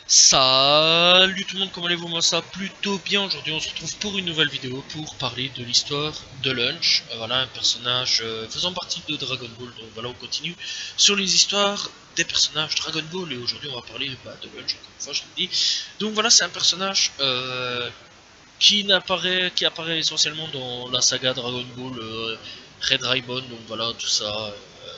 Salut tout le monde, comment allez-vous? Moi ça va plutôt bien. Aujourd'hui on se retrouve pour une nouvelle vidéo pour parler de l'histoire de Lunch. Voilà, un personnage faisant partie de Dragon Ball. Donc voilà, on continue sur les histoires des personnages Dragon Ball. Et aujourd'hui on va parler de Lunch, encore une fois je l'ai dit. Donc voilà, c'est un personnage qui apparaît essentiellement dans la saga Dragon Ball Red Ribbon. Donc voilà, tout ça.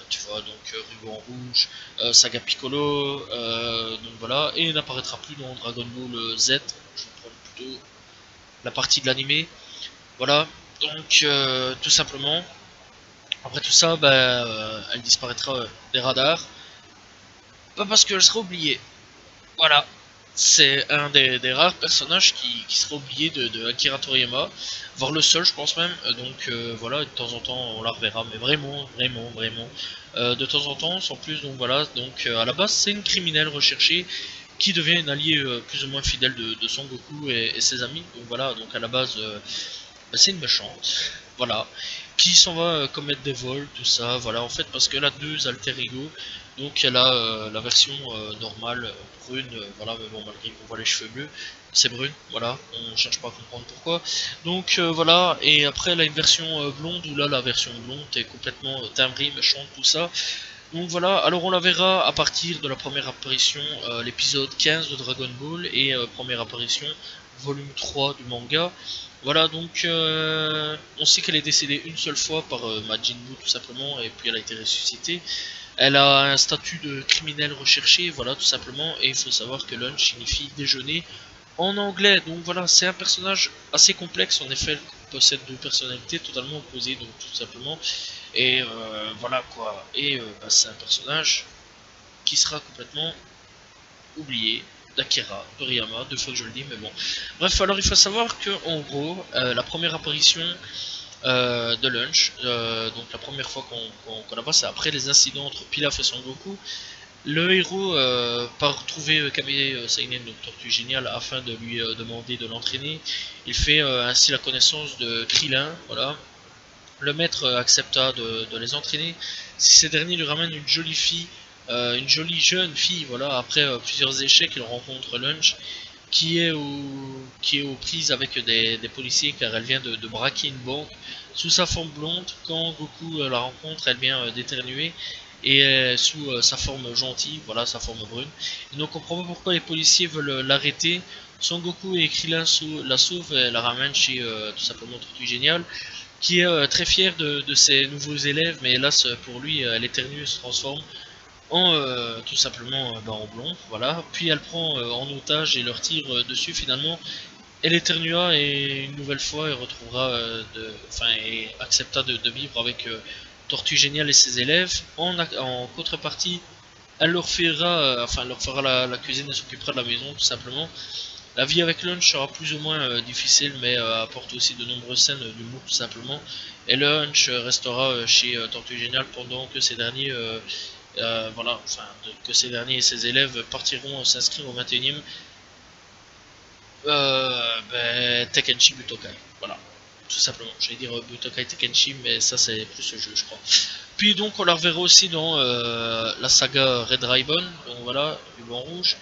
Tu vois, donc Ruban Rouge, Saga Piccolo, donc voilà, et il n'apparaîtra plus dans Dragon Ball Z, je vais prendre plutôt la partie de l'animé, voilà, donc tout simplement, après tout ça, elle disparaîtra des radars, pas parce qu'elle sera oubliée, voilà, c'est un des rares personnages qui sera oublié de Akira Toriyama, voire le seul je pense même, donc voilà, de temps en temps on la reverra, mais vraiment, de temps en temps, sans plus, donc voilà, donc à la base c'est une criminelle recherchée qui devient une alliée plus ou moins fidèle de Son Goku et ses amis, donc voilà, donc à la base c'est une méchante, voilà, qui s'en va commettre des vols, tout ça, voilà, en fait, parce qu'elle a deux alter ego, donc elle a la version normale, brune, voilà, mais bon, malgré qu'on voit les cheveux bleus, c'est brune, voilà, on cherche pas à comprendre pourquoi, donc voilà, et après elle a une version blonde, où là, la version blonde est complètement timbrée, méchante, tout ça, donc voilà, alors on la verra à partir de la première apparition, l'épisode 15 de Dragon Ball, et première apparition, volume 3 du manga. Voilà, donc on sait qu'elle est décédée une seule fois par Majin Buu tout simplement, et puis elle a été ressuscitée. Elle a un statut de criminel recherché, voilà tout simplement, et il faut savoir que lunch signifie déjeuner en anglais. Donc voilà, c'est un personnage assez complexe, en effet, elle possède deux personnalités totalement opposées, donc tout simplement. Et voilà quoi, et c'est un personnage qui sera complètement oublié d'Akira Toriyama, deux fois que je le dis, mais bon. Bref, alors il faut savoir que en gros, la première apparition de Lunch, donc la première fois qu'on la voit, c'est après les incidents entre Pilaf et Son Goku. Le héros part trouver Kame Seinen, donc Tortue Géniale, afin de lui demander de l'entraîner. Il fait ainsi la connaissance de Krillin, voilà. Le maître accepta de les entraîner. Si ces derniers lui ramènent une jolie fille, une jolie jeune fille, voilà, après plusieurs échecs, il rencontre Lunch, qui est aux prises avec des policiers car elle vient de braquer une banque sous sa forme blonde. Quand Goku la rencontre, elle vient d'éternuer et sous sa forme gentille, voilà, sa forme brune. Et donc on comprend pas pourquoi les policiers veulent l'arrêter. Son Goku et Krillin la sauvent et la ramènent chez tout simplement Tortue Géniale, qui est très fier de ses nouveaux élèves, mais hélas pour lui, elle éternue et se transforme en tout simplement en blond, voilà. Puis elle prend en otage et leur tire dessus finalement. Elle éternua et une nouvelle fois elle retrouvera, et accepta de vivre avec Tortue Géniale et ses élèves. En contrepartie, elle leur fera la cuisine et s'occupera de la maison tout simplement. La vie avec Lunch sera plus ou moins difficile, mais apporte aussi de nombreuses scènes d'humour tout simplement. Et Lunch restera chez Tortue Géniale pendant que ces derniers, que ces derniers et ses élèves partiront s'inscrire au 21e Tekkenchi Butokai. Voilà, tout simplement. J'allais dire Butokai Tekkenchi, mais ça c'est plus ce jeu, je crois. Puis donc on la reverra aussi dans la saga Red Ribbon, donc voilà, Ruban Rouge.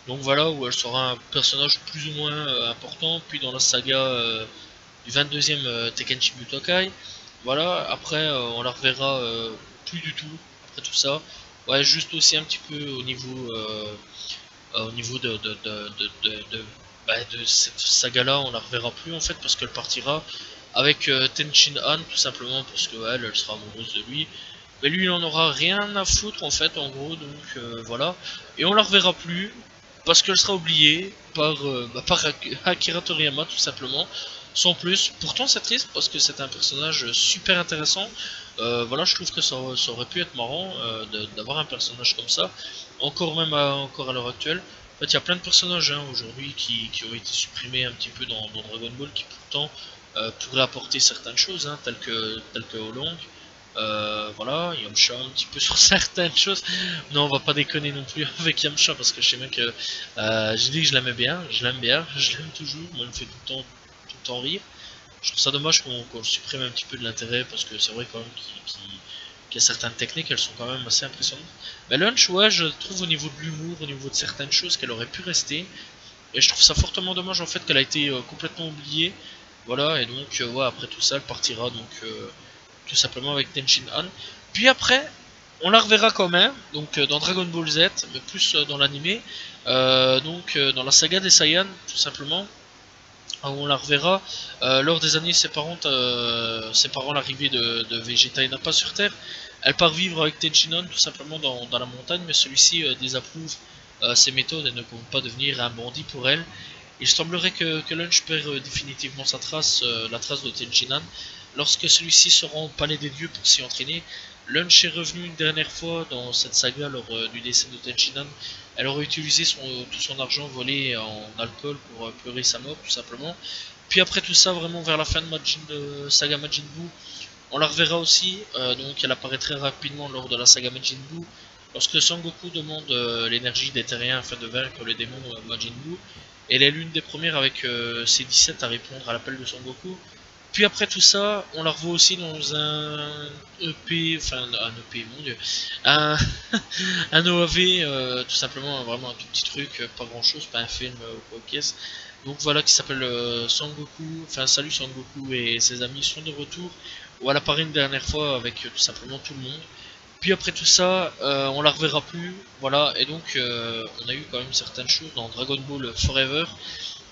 Donc voilà, où elle sera un personnage plus ou moins important. Puis dans la saga du 22e Tekkenchi Butokai, voilà, après on la reverra plus du tout, après tout ça. Ouais, juste aussi un petit peu au niveau de cette saga là, on la reverra plus en fait, parce qu'elle partira avec Tenchin Han, tout simplement parce que elle sera amoureuse de lui. Mais lui il en aura rien à foutre en fait, en gros, donc voilà. Et on la reverra plus, parce qu'elle sera oubliée par Akira Toriyama tout simplement, sans plus. Pourtant c'est triste parce que c'est un personnage super intéressant. Voilà, je trouve que ça aurait pu être marrant d'avoir un personnage comme ça, encore à l'heure actuelle. En fait, il y a plein de personnages aujourd'hui qui ont été supprimés un petit peu dans Dragon Ball, qui pourtant pourraient apporter certaines choses, telles que Oolong. Voilà, Yamcha un petit peu sur certaines choses. Non, on va pas déconner non plus avec Yamcha, parce que je sais bien que j'ai dit que je l'aimais bien, je l'aime toujours, moi il me fait tout le temps rire. Je trouve ça dommage qu'on le supprime un petit peu de l'intérêt, parce que c'est vrai quand même qu'il y a certaines techniques, elles sont quand même assez impressionnantes. Mais Lunch, ouais, je trouve au niveau de l'humour, au niveau de certaines choses, qu'elle aurait pu rester. Et je trouve ça fortement dommage en fait qu'elle a été complètement oubliée. Voilà, et donc, ouais, après tout ça, elle partira donc tout simplement avec Tenshin Han. Puis après, on la reverra quand même, donc dans Dragon Ball Z, mais plus dans l'animé, donc dans la saga des Saiyans, tout simplement, où on la reverra lors des années séparant l'arrivée de Vegeta et Nappa sur Terre. Elle part vivre avec Tenchinon tout simplement dans la montagne, mais celui-ci désapprouve ses méthodes et ne compte pas devenir un bandit pour elle. Il semblerait que Lunch perd définitivement sa trace, la trace de Tenchinan. Lorsque celui-ci se rend au palais des dieux pour s'y entraîner, Lunch est revenu une dernière fois dans cette saga lors du décès de Tenchinan. Elle aurait utilisé tout son argent volé en alcool pour pleurer sa mort tout simplement. Puis après tout ça, vraiment vers la fin de saga Majin Buu, on la reverra aussi, donc elle apparaît très rapidement lors de la saga Majin Buu. Lorsque Sangoku demande l'énergie des terriens afin de vaincre le démon Majin Buu, elle est l'une des premières avec ses 17 à répondre à l'appel de Sangoku. Puis après tout ça, on la revoit aussi dans un EP, enfin un EP, mon dieu, un, un OAV, tout simplement, vraiment un tout petit truc, pas grand chose, pas un film ou quoi pièce. Donc voilà, qui s'appelle Sangoku, enfin Salut Sangoku et ses amis sont de retour, où elle apparaît une dernière fois avec tout simplement tout le monde. Puis après tout ça, on la reverra plus, voilà, et donc on a eu quand même certaines choses dans Dragon Ball Forever.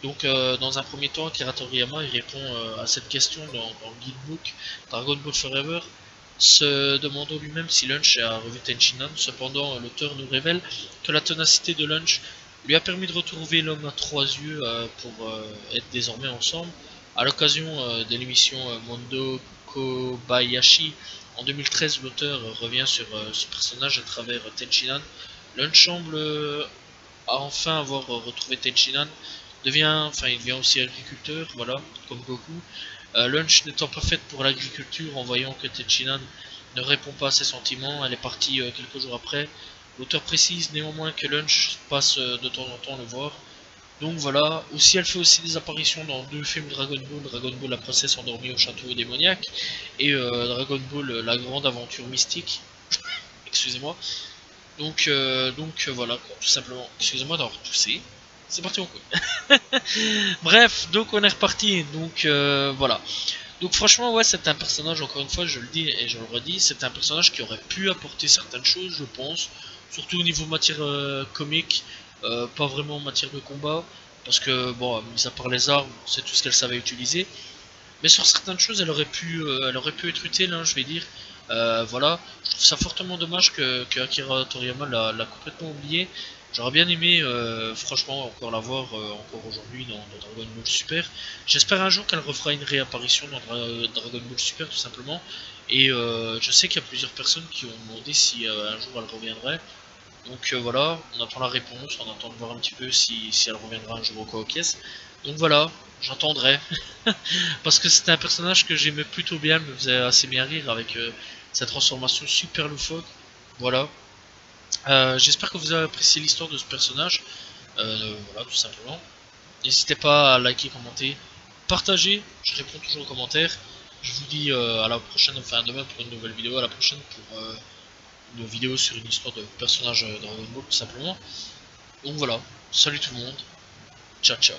Donc dans un premier temps, Akira Toriyama il répond à cette question dans le guidebook Dragon Ball Forever, se demandant lui-même si Lunch a revu Tenchinan. Cependant, l'auteur nous révèle que la ténacité de Lunch lui a permis de retrouver l'homme à trois yeux pour être désormais ensemble. À l'occasion de l'émission Mondo Kobayashi en 2013, l'auteur revient sur ce personnage à travers Tenchinan. Lunch semble enfin avoir retrouvé Tenchinan, il devient aussi agriculteur, voilà, comme Goku. Lunch n'étant pas faite pour l'agriculture, en voyant que Tenchinan ne répond pas à ses sentiments, elle est partie quelques jours après. L'auteur précise néanmoins que Lunch passe de temps en temps le voir. Donc voilà, aussi elle fait aussi des apparitions dans deux films Dragon Ball la princesse endormie au château démoniaque et Dragon Ball la grande aventure mystique. Excusez-moi. Donc voilà quoi, tout simplement. Excusez-moi d'avoir toussé. C'est parti en couille. Bref, donc on est reparti. Donc voilà. Donc franchement ouais, c'est un personnage, encore une fois je le dis et je le redis, c'est un personnage qui aurait pu apporter certaines choses je pense, surtout au niveau matière comique, pas vraiment en matière de combat, parce que bon, mis à part les armes, c'est tout ce qu'elle savait utiliser, mais sur certaines choses elle aurait pu être utile, hein, je vais dire. Voilà, je trouve ça fortement dommage que Akira Toriyama l'a complètement oublié. J'aurais bien aimé, franchement, encore la voir encore aujourd'hui dans Dragon Ball Super. J'espère un jour qu'elle refera une réapparition dans Dragon Ball Super, tout simplement. Et je sais qu'il y a plusieurs personnes qui ont demandé si un jour elle reviendrait. Donc voilà, on attend la réponse, on attend de voir un petit peu si elle reviendra un jour au Kaokès. Donc voilà, j'attendrai. Parce que c'était un personnage que j'aimais plutôt bien, elle me faisait assez bien rire avec sa transformation super loufoque. Voilà. J'espère que vous avez apprécié l'histoire de ce personnage. Voilà, tout simplement. N'hésitez pas à liker, commenter, partager. Je réponds toujours aux commentaires. Je vous dis à la prochaine, enfin demain pour une nouvelle vidéo, à la prochaine pour une vidéo sur une histoire de personnage Dragon Ball, tout simplement. Donc voilà, salut tout le monde. Ciao ciao.